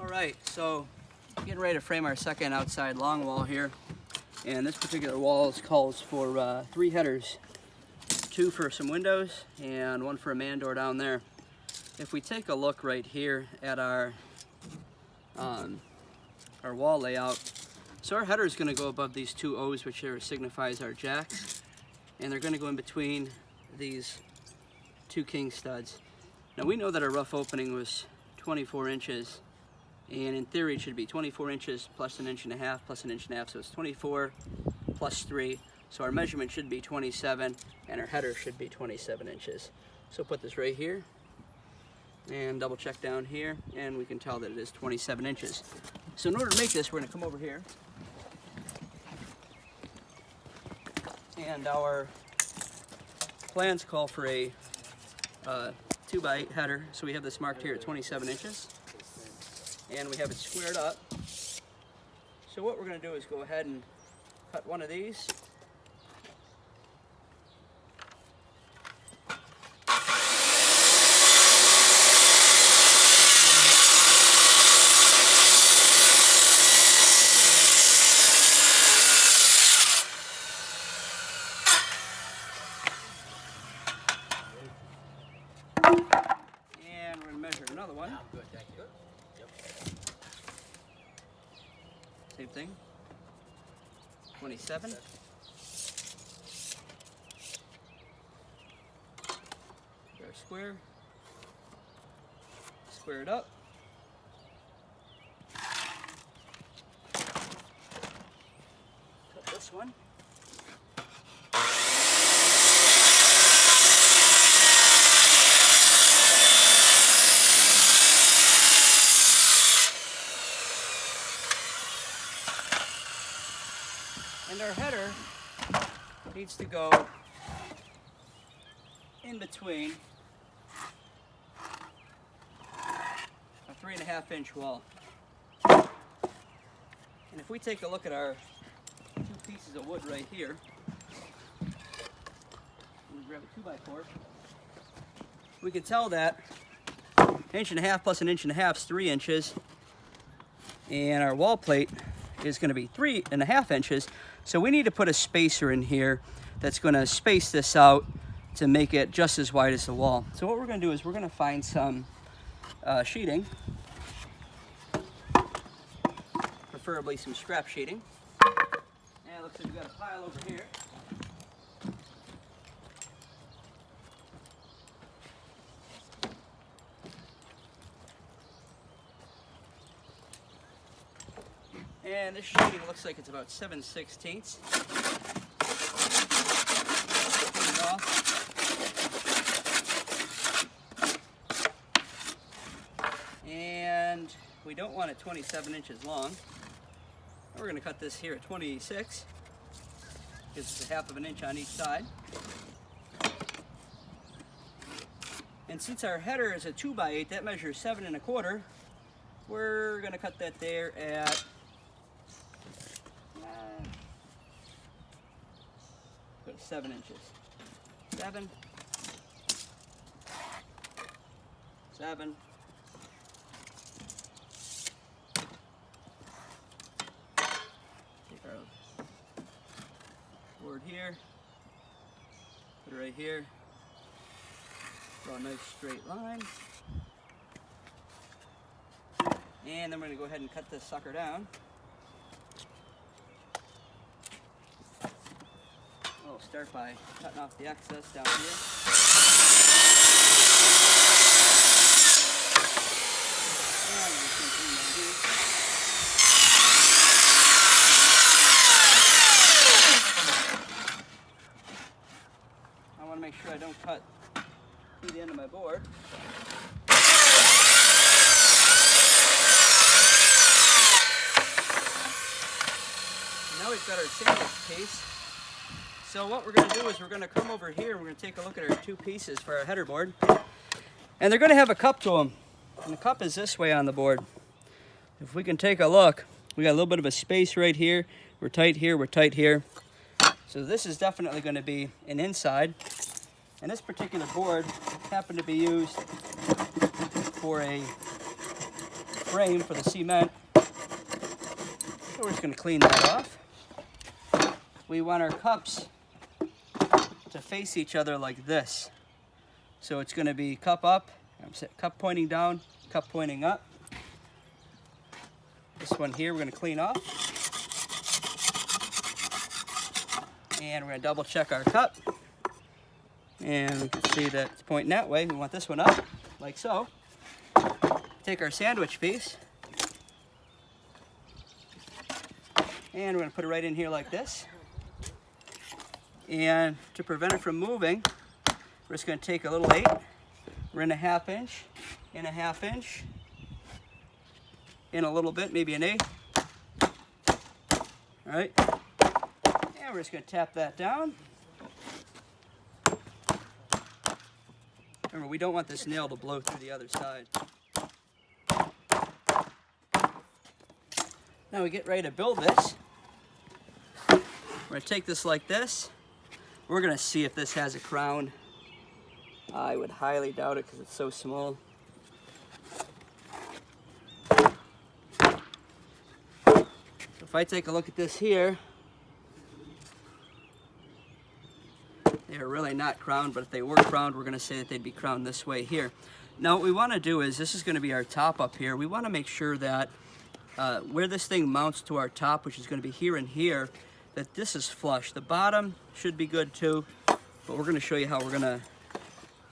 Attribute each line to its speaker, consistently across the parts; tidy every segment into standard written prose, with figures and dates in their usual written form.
Speaker 1: Alright, so getting ready to frame our second outside long wall here. And this particular wall calls for 3 headers. 2 for some windows and 1 for a man door down there. If we take a look right here at our wall layout, so our header is going to go above these 2 O's, which signifies our jacks, and they're going to go in between these 2 king studs. Now we know that our rough opening was 24 inches, and in theory it should be 24 inches plus 1.5 inches plus 1.5 inches, so it's 24 plus 3. So our measurement should be 27, and our header should be 27 inches. So put this right here, and double check down here, and we can tell that it is 27 inches. So in order to make this, we're going to come over here, and our plans call for a 2x8 header, so we have this marked here at 27 inches, and we have it squared up. So what we're going to do is go ahead and cut one of these. Another one. Good, thank you. Yep. Same thing. 27. Our square. Square it up. Cut this one. And our header needs to go in between a 3.5 inch wall. And if we take a look at our 2 pieces of wood right here, and grab a 2x4, we can tell that 1.5 inches plus 1.5 inches is 3 inches, and our wall plate is going to be 3.5 inches. So we need to put a spacer in here that's going to space this out to make it just as wide as the wall. So what we're going to do is we're going to find some sheeting, preferably some scrap sheeting. And it looks like we've got a pile over here. And this sheeting looks like it's about 7/16. Put it off. And we don't want it 27 inches long. We're going to cut this here at 26. Gives us a 1/2 inch on each side. And since our header is a 2x8, that measures 7 1/4. We're going to cut that there at 7 inches. 7. 7. Take our board here. Put it right here. Draw a nice straight line. And then we're going to go ahead and cut this sucker down. We'll start by cutting off the excess down here. I want to make sure I don't cut through the end of my board. Now we've got our sandwich piece. So what we're going to do is we're going to come over here and we're going to take a look at our 2 pieces for our header board. And they're going to have a cup to them. And the cup is this way on the board. If we can take a look, we got a little bit of a space right here. We're tight here, we're tight here. So this is definitely going to be an inside. And this particular board happened to be used for a frame for the cement. So we're just going to clean that off. We want our cups to face each other like this. So it's going to be cup up, cup pointing down, cup pointing up. This one here we're going to clean off. And we're going to double check our cup. And we can see that it's pointing that way. We want this one up, like so. Take our sandwich piece. And we're going to put it right in here like this. And to prevent it from moving, we're just going to take a little 8. We're in a 1/2 inch, in a 1/2 inch, in a little bit, maybe an 1/8. All right. And we're just going to tap that down. Remember, we don't want this nail to blow through the other side. Now we get ready to build this. We're going to take this like this. We're going to see if this has a crown. I would highly doubt it because it's so small. So if I take a look at this here, they're really not crowned, but if they were crowned, we're going to say that they'd be crowned this way here. Now what we want to do is, this is going to be our top up here. We want to make sure that where this thing mounts to our top, which is going to be here and here, that this is flush. The bottom should be good too, but we're going to show you how we're going to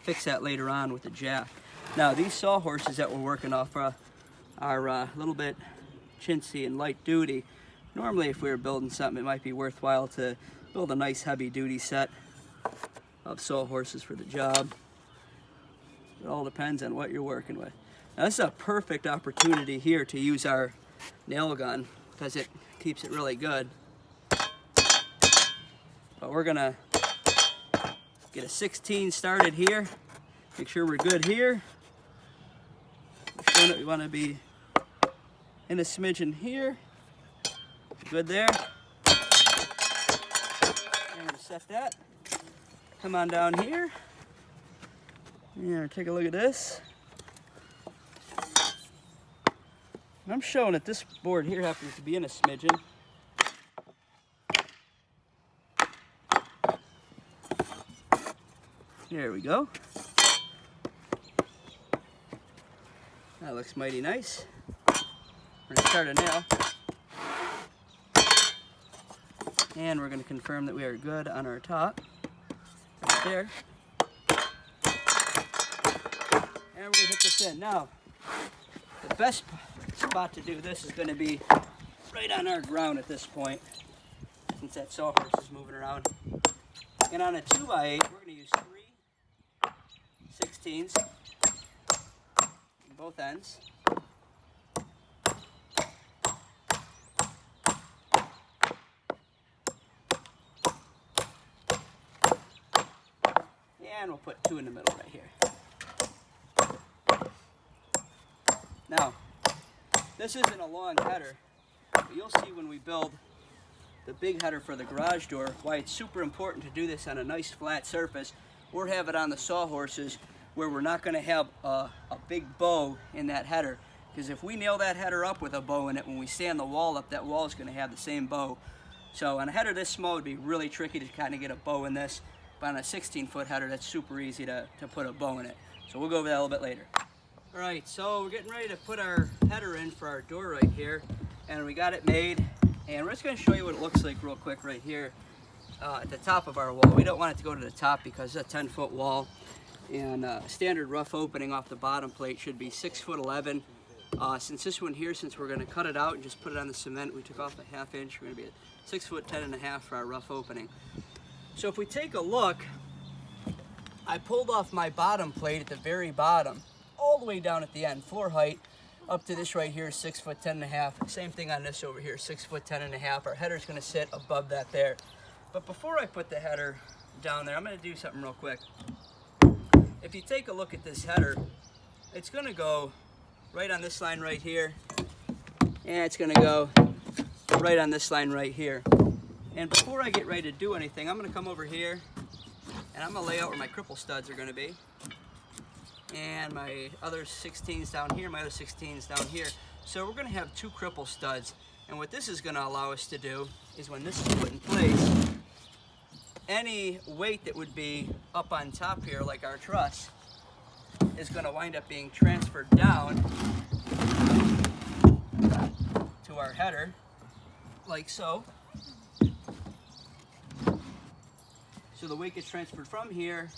Speaker 1: fix that later on with the jack. Now these sawhorses that we're working off are a little bit chintzy and light duty. Normally if we were building something, it might be worthwhile to build a nice heavy duty set of sawhorses for the job. It all depends on what you're working with. Now this is a perfect opportunity here to use our nail gun because it keeps it really good. But we're gonna get a 16 started here. Make sure we're good here. We want to be in a smidgen here. Good there. And we're gonna set that. Come on down here. And take a look at this. And I'm showing that this board here happens to be in a smidgen. There we go. That looks mighty nice. We're going to start a nail. And we're going to confirm that we are good on our top. Right there. And we're going to hit this in. Now, the best spot to do this is going to be right on our ground at this point, since that sawhorse is moving around. And on a 2x8, we're going to use 3 16s on both ends. And we'll put 2 in the middle right here. Now, this isn't a long header, but you'll see when we build the big header for the garage door why it's super important to do this on a nice flat surface, or have it on the sawhorses where we're not going to have a big bow in that header. Because if we nail that header up with a bow in it, when we stand the wall up, that wall is going to have the same bow. So on a header this small, it would be really tricky to kind of get a bow in this. But on a 16-foot header, that's super easy to put a bow in it. So we'll go over that a little bit later. All right, so we're getting ready to put our header in for our door right here. And we got it made. And we're just going to show you what it looks like real quick right here at the top of our wall. We don't want it to go to the top because it's a 10-foot wall. And standard rough opening off the bottom plate should be 6'11". Since this one here, since we're going to cut it out and just put it on the cement, we took off a 1/2 inch. We're going to be at 6'10½" for our rough opening. So if we take a look, I pulled off my bottom plate at the very bottom, all the way down at the end, floor height, up to this right here, 6'10½". Same thing on this over here, 6'10½". Our header's going to sit above that there. But before I put the header down there, I'm going to do something real quick. If you take a look at this header, it's going to go right on this line right here, and it's going to go right on this line right here. And before I get ready to do anything, I'm going to come over here and I'm going to lay out where my cripple studs are going to be. and my other 16s down here, my other 16s down here. So we're going to have 2 cripple studs, and what this is going to allow us to do is when this is put in place, any weight that would be up on top here, like our truss, is going to wind up being transferred down to our header, like so. So the weight gets transferred from here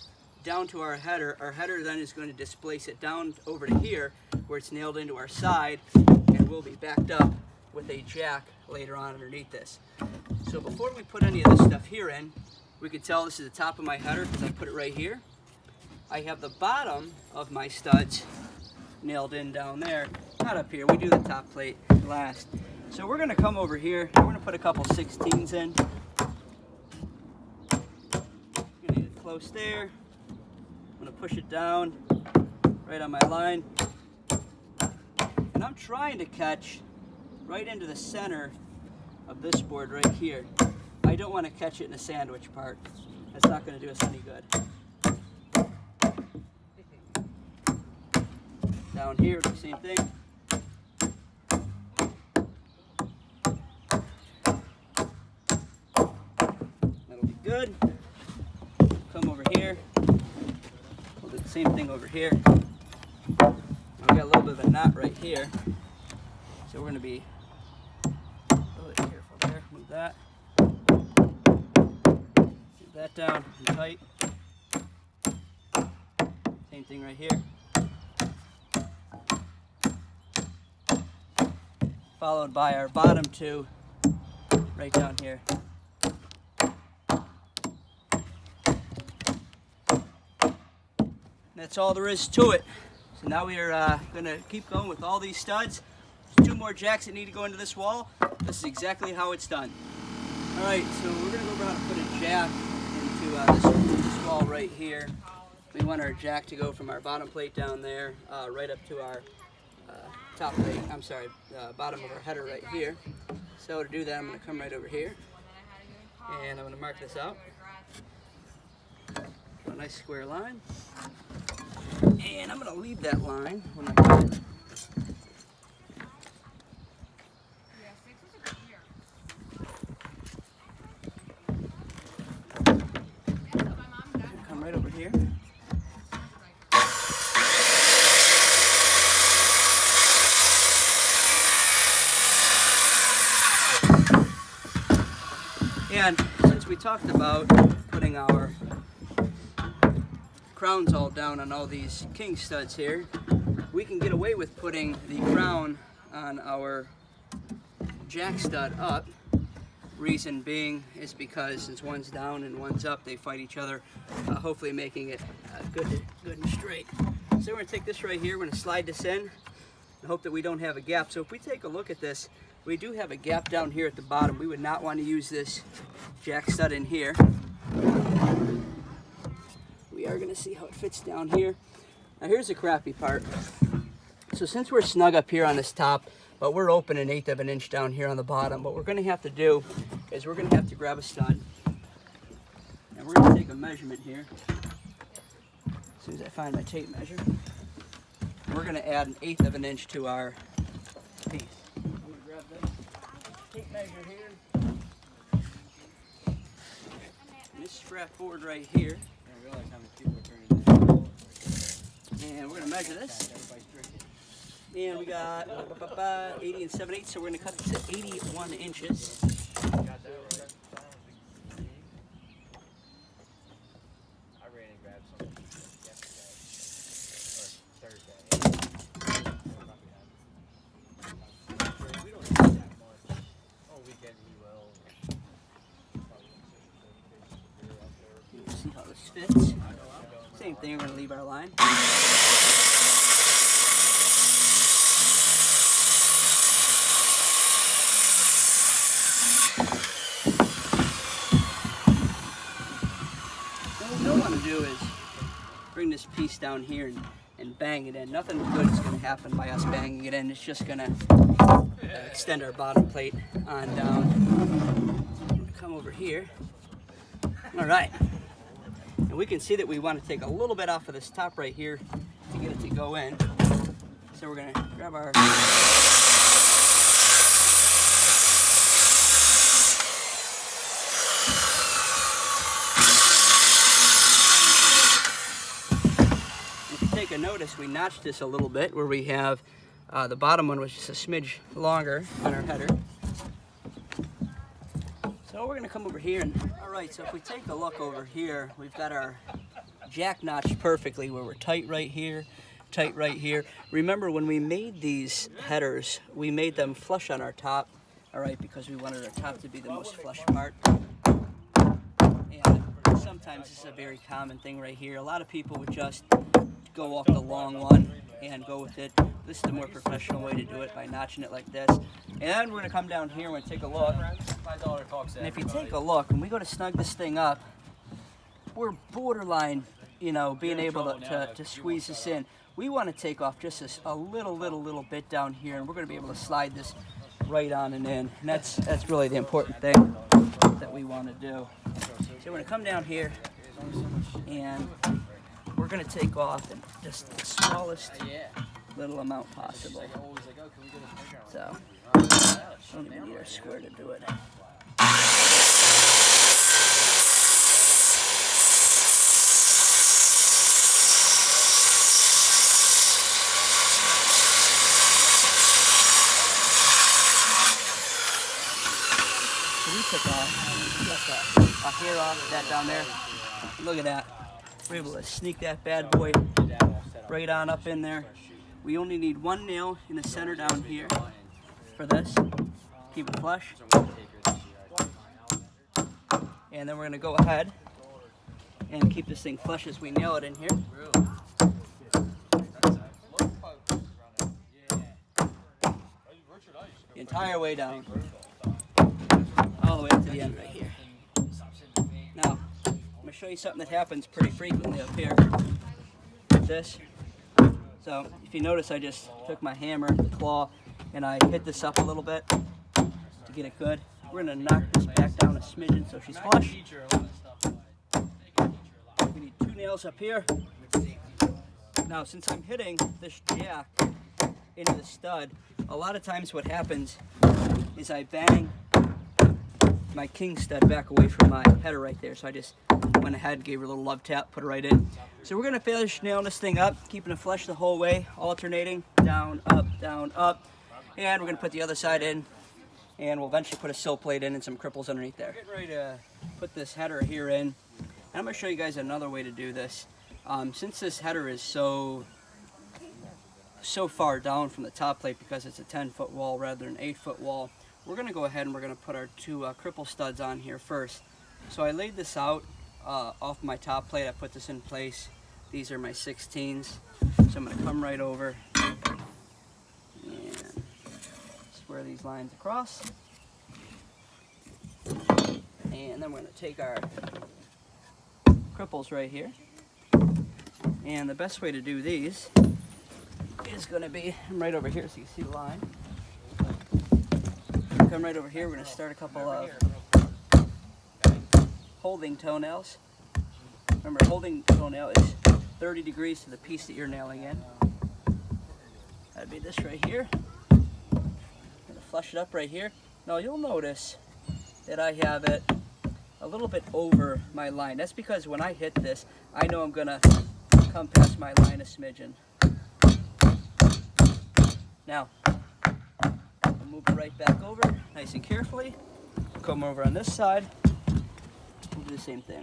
Speaker 1: down to our header. Our header then is going to displace it down over to here where it's nailed into our side, and we'll be backed up with a jack later on underneath this. So before we put any of this stuff here in, we could tell this is the top of my header because I put it right here. I have the bottom of my studs nailed in down there, not up here. We do the top plate last. So we're going to come over here. We're going to put a couple 16s in. Get it close there. I'm going to push it down right on my line. And I'm trying to catch right into the center of this board right here. I don't want to catch it in the sandwich part. That's not going to do us any good. Down here, the same thing. That'll be good. Come over here. We'll do the same thing over here. We got a little bit of a knot right here. So we're going to be a little careful there. Move that. Move that down and tight. Same thing right here. Followed by our bottom 2 right down here. That's all there is to it. So now we are going to keep going with all these studs. There's 2 more jacks that need to go into this wall. This is exactly how it's done. Alright, so we're going to go over how to put a jack into this wall right here. We want our jack to go from our bottom plate down there right up to our top plate, bottom of our header right here. So to do that, I'm going to come right over here and I'm going to mark this out. A nice square line. And I'm going to leave that line when I put it. Come right over here. And since we talked about putting our crowns all down on all these king studs here, we can get away with putting the crown on our jack stud up. Reason being is because since one's down and one's up, they fight each other, hopefully making it good and straight. So we're going to take this right here, we're going to slide this in and hope that we don't have a gap. So if we take a look at this, we do have a gap down here at the bottom. We would not want to use this jack stud in here. We are going to see how it fits down here. Now here's the crappy part. So since we're snug up here on this top, but we're open 1/8 of an inch down here on the bottom, what we're going to have to do is we're going to have to grab a stud and we're going to take a measurement here. As soon as I find my tape measure, we're going to add 1/8 of an inch to our piece. I'm going to grab this tape measure here. And this strap board right here. And we're going to measure this. And we got 80 and 7/8, so we're going to cut this at 81 inches. See how this fits. Same thing, we're going to leave our line. What we don't want to do is bring this piece down here and bang it in. Nothing good is going to happen by us banging it in. It's just going to extend our bottom plate on down. I'm going to come over here. All right. And we can see that we want to take a little bit off of this top right here to get it to go in. So we're gonna grab our if you take a notice, we notched this a little bit where we have the bottom one was just a smidge longer on our header. So we're gonna come over here and, all right, so if we take a look over here, we've got our jack notched perfectly where we're tight right here, tight right here. Remember when we made these headers, we made them flush on our top, all right, because we wanted our top to be the most flush part. And sometimes this is a very common thing right here. A lot of people would just go off the long one and go with it. This is the more professional way to do it, by notching it like this. And we're gonna come down here and take a look. And if you take a look, when we go to snug this thing up, we're borderline, you know, being able to squeeze this in. We want to take off just a little bit down here, and we're going to be able to slide this right on and in. And that's really the important thing that we want to do. So we're going to come down here, and we're going to take off in just the smallest little amount possible. So I don't even need our square to do it. We took off a hair off that down there. Look at that. We're able to sneak that bad boy right on up in there. We only need one nail in the center down here for this. Keep it flush. And then we're going to go ahead and keep this thing flush as we nail it in here. The entire way down. All the way up to the end right here. Now, I'm going to show you something that happens pretty frequently up here with this. So, if you notice, I just took my hammer, the claw, and I hit this up a little bit to get it good. We're going to knock this back down a smidgen so she's flush. We need 2 nails up here. Now, since I'm hitting this jack into the stud, a lot of times what happens is I bang my king stud back away from my header right there. So I just went ahead, gave her a little love tap, put it right in. So we're going to finish nailing this thing up, keeping it flush the whole way, alternating, down, up, and we're going to put the other side in, and we'll eventually put a sill plate in and some cripples underneath there. Getting ready to put this header here in, and I'm going to show you guys another way to do this. Since this header is so far down from the top plate because it's a 10-foot wall rather than an 8-foot wall, we're going to go ahead and we're going to put our 2 cripple studs on here first. So I laid this out off my top plate. I put this in place. These are my 16s. So I'm going to come right over and square these lines across. And then we're going to take our cripples right here. And the best way to do these is going to be, I'm right over here so you can see the line. Come right over here, we're going to start a couple of holding toenails. Remember, holding toenail is 30 degrees to the piece that you're nailing in. That'd be this right here. I'm going to flush it up right here. Now you'll notice that I have it a little bit over my line. That's because when I hit this, I know I'm going to come past my line a smidgen. Now, move it right back over, nice and carefully. Come over on this side. We'll do the same thing.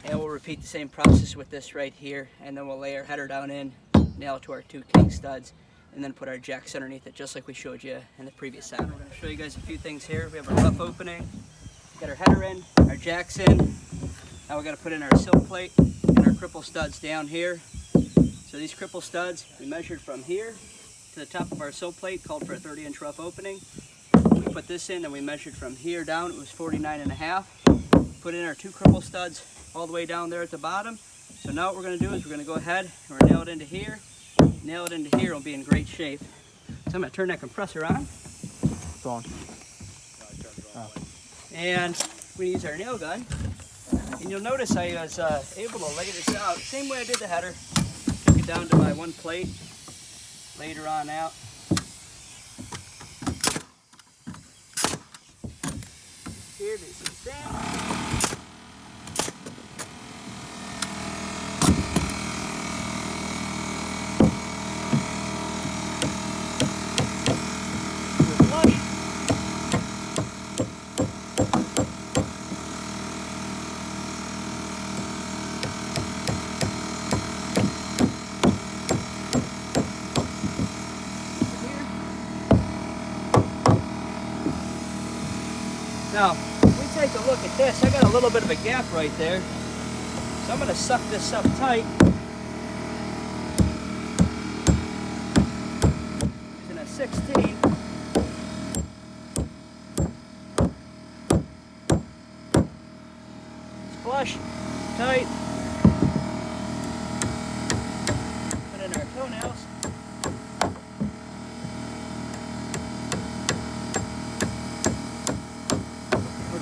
Speaker 1: And we'll repeat the same process with this right here, and then we'll lay our header down in, nail it to our 2 king studs, and then put our jacks underneath it, just like we showed you in the previous set. We're going to show you guys a few things here. We have our rough opening, we got our header in, our jacks in. Now we got to put in our sill plate and our cripple studs down here. So these cripple studs, we measured from here to the top of our sill plate, called for a 30-inch rough opening. We put this in and we measured from here down, it was 49.5. Put in our 2 cripple studs all the way down there at the bottom. So now what we're going to do is we're going to go ahead and we're going to nail it into here. nail it into here, it'll be in great shape. So I'm going to turn that compressor on.
Speaker 2: It's on.
Speaker 1: And we use our nail gun. And you'll notice I was able to lay this out same way I did the header. Took it down to my one plate, laid her on out. Here it is standing. Now, if we take a look at this, I got a little bit of a gap right there. So I'm going to suck this up tight. Using a 16. It's flush, tight. Put in our toenails.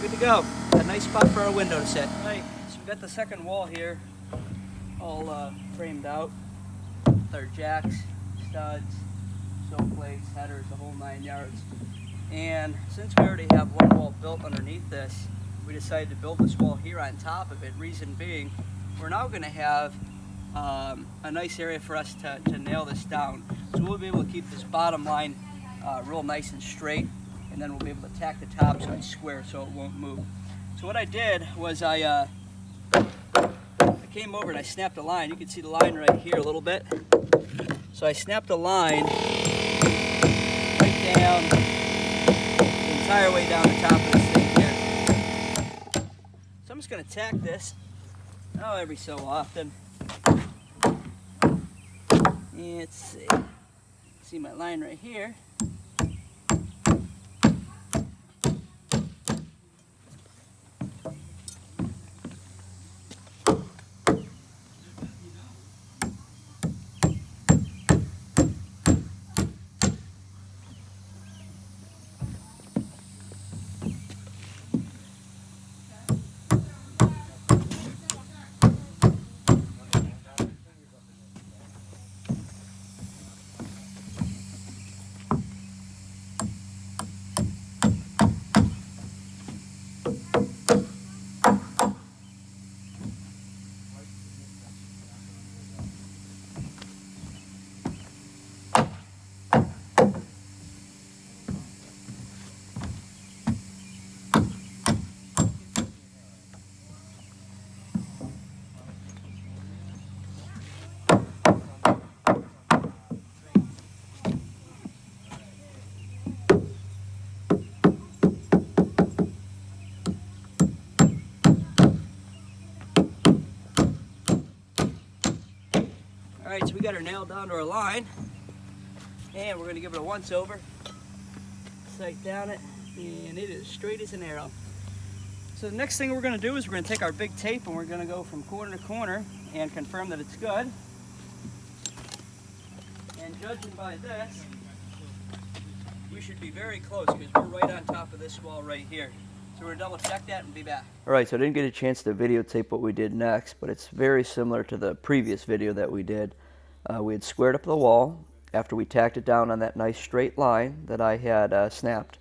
Speaker 1: Good to go. Got a nice spot for our window to sit. Right, so we've got the second wall here all framed out with our jacks, studs, sill plates, headers, the whole 9 yards. And since we already have one wall built underneath this, we decided to build this wall here on top of it. Reason being, we're now going to have a nice area for us to nail this down. So we'll be able to keep this bottom line real nice and straight. And then we'll be able to tack the top so it's square so it won't move. So what I did was I came over and I snapped a line. You can see the line right here a little bit. So I snapped a line right down the entire way down the top of this thing here. So I'm just going to tack this every so often. And let's see my line right here. Alright, so we got her nailed down to our line, and we're going to give it a once over, sight down it, and it is straight as an arrow. So the next thing we're going to do is we're going to take our big tape and we're going to go from corner to corner and confirm that it's good. And judging by this, we should be very close because we're right on top of this wall right here. So we're going to double check that and be back. Alright, so I didn't get a chance to videotape what we did next, but it's very similar to the previous video that we did. We had squared up the wall after we tacked it down on that nice straight line that I had snapped.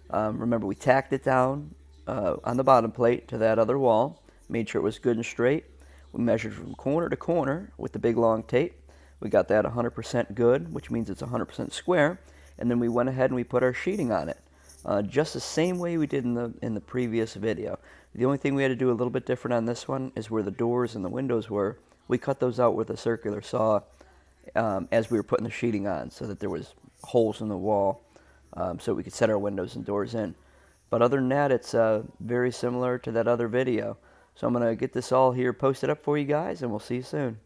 Speaker 1: Remember, we tacked it down on the bottom plate to that other wall, made sure it was good and straight. We measured from corner to corner with the big long tape. We got that 100% good, which means it's 100% square. And then we went ahead and we put our sheeting on it. Just the same way we did in the previous video. The only thing we had to do a little bit different on this one is where the doors and the windows were. We cut those out with a circular saw as we were putting the sheeting on, so that there was holes in the wall so we could set our windows and doors in. But other than that, it's very similar to that other video. So I'm going to get this all here posted up for you guys, and we'll see you soon.